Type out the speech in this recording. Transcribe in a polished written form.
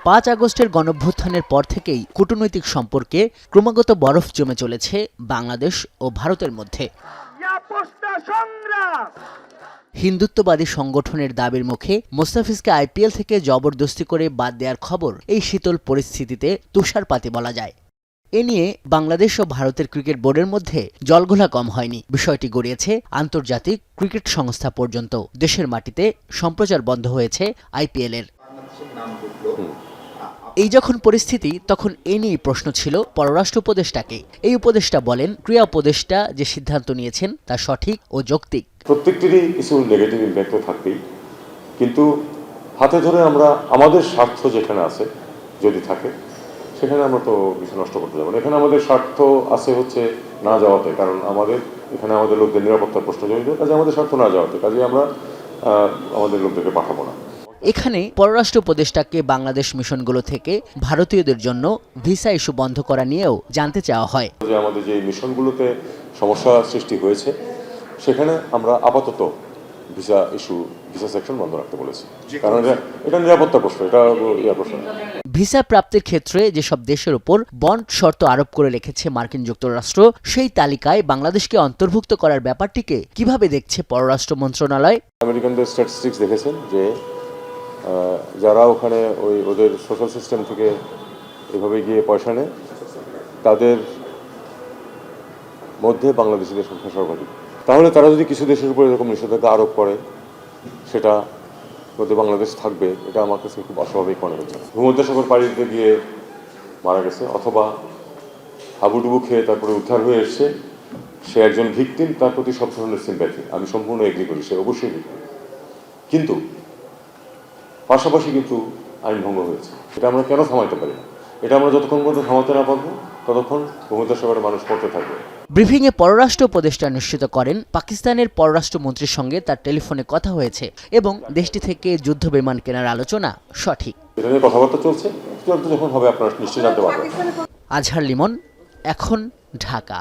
5 আগস্টের গণঅভ্যুত্থানের পর থেকেই কূটনৈতিক সম্পর্কে ক্রমাগত বরফ জমে চলেছে বাংলাদেশ ও ভারতের মধ্যে। হিন্দুত্ববাদী সংগঠনের দাবির মুখে মোস্তাফিজকে আইপিএল থেকে জবরদস্তি করে বাদ দেওয়ার খবর এই শীতল পরিস্থিতিতে তুষারপাতই বলা যায়। এ নিয়ে বাংলাদেশ ও ভারতের ক্রিকেট বোর্ডের মধ্যে জলঘোলা কম হয়নি। বিষয়টি গড়িয়েছে আন্তর্জাতিক ক্রিকেট সংস্থা পর্যন্ত। দেশের মাটিতে সম্প্রচার বন্ধ হয়েছে আইপিএলের। এই যখন পরিস্থিতি, তখন এ নিয়ে প্রশ্ন ছিল পররাষ্ট্র উপদেষ্টাকে। এই উপদেষ্টা বলেন, ক্রীড়া উপদেষ্টা যে সিদ্ধান্ত নিয়েছেন তা সঠিক ও যৌক্তিক। প্রত্যেকটিরই কিছু নেগেটিভ ইম্প্যাক্ট থাকবেই, কিন্তু হাতে ধরে আমরা আমাদের স্বার্থ যেখানে আছে যদি থাকে সেখানে আমরা তো কিছু নষ্ট করতে যাবো না। এখানে আমাদের স্বার্থ আছে হচ্ছে না যাওয়াতে, কারণ এখানে আমাদের লোকদের নিরাপত্তার প্রশ্ন জড়িত, কাজে আমাদের স্বার্থ না যাওয়াতে, কাজে আমরা আমাদের লোকদেরকে পাঠাবো না। এখানে পররাষ্ট্র উপদেষ্টাকে বাংলাদেশ মিশনগুলো থেকে ভারতীয়দের জন্য ভিসা ইস্যু বন্ধ করা নিয়েও জানতে চাওয়া হয়। যে আমাদের যে মিশনগুলোতে সমস্যা সৃষ্টি হয়েছে সেখানে আমরা আপাতত ভিসা সেকশন বন্ধ রাখতে বলেছি, কারণ এটা নিরাপত্তা প্রশ্ন, এটা প্রশ্ন। ভিসা প্রাপ্তির ক্ষেত্রে যেসব দেশের উপর বন্ড শর্ত আরোপ করে রেখেছে মার্কিন যুক্তরাষ্ট্র, সেই তালিকায় বাংলাদেশকে অন্তর্ভুক্ত করার ব্যাপারটিকে কিভাবে দেখছে পররাষ্ট্র মন্ত্রণালয়? আমেরিকানদের স্ট্যাটিস্টিক্স দেখেছেন যে যারা ওখানে ওদের সোশ্যাল সিস্টেম থেকে এভাবে গিয়ে পয়সা নেয় তাদের মধ্যে বাংলাদেশিদের সংখ্যা সর্বাধিক। তাহলে তারা যদি কিছু দেশের উপর এরকম নিষেধাজ্ঞা আরোপ করে, সেটা মধ্যে বাংলাদেশ থাকবে, এটা আমার কাছে খুব অস্বাভাবিক মনে হচ্ছে। ভূমধ্যসাগর পাড়ি দিতে গিয়ে মারা গেছে, অথবা হাবুডুবু খেয়ে তারপরে উদ্ধার হয়ে এসছে, সে একজন ভিকটিম, তার প্রতি সব ধরনের সিম্প্যাথি আমি সম্পূর্ণ এগ্রি করি, সে অবশ্যই ভিকটিম। কিন্তু পাশাপাশি কিন্তু আইন ভঙ্গ হয়েছে, এটা আমরা কেন থামাইতে পারি না? এটা আমরা যতক্ষণ পর্যন্ত থামাতে না পারবো ততক্ষণ ভূমধ্যসাগরের মানুষ পড়তে থাকবে। ব্রিফিংয়ে পররাষ্ট্র উপদেষ্টা নিশ্চিত করেন, পাকিস্তানের পররাষ্ট্রমন্ত্রীর সঙ্গে তার টেলিফোনে কথা হয়েছে এবং দেশটি থেকে যুদ্ধ বিমান কেনার আলোচনা সঠিক। এটা নিয়ে কথাবার্তা চলছে, যখন হবে আপনারা নিশ্চয়ই জানতে পারবেন। আজহার লিমন, এখন, ঢাকা।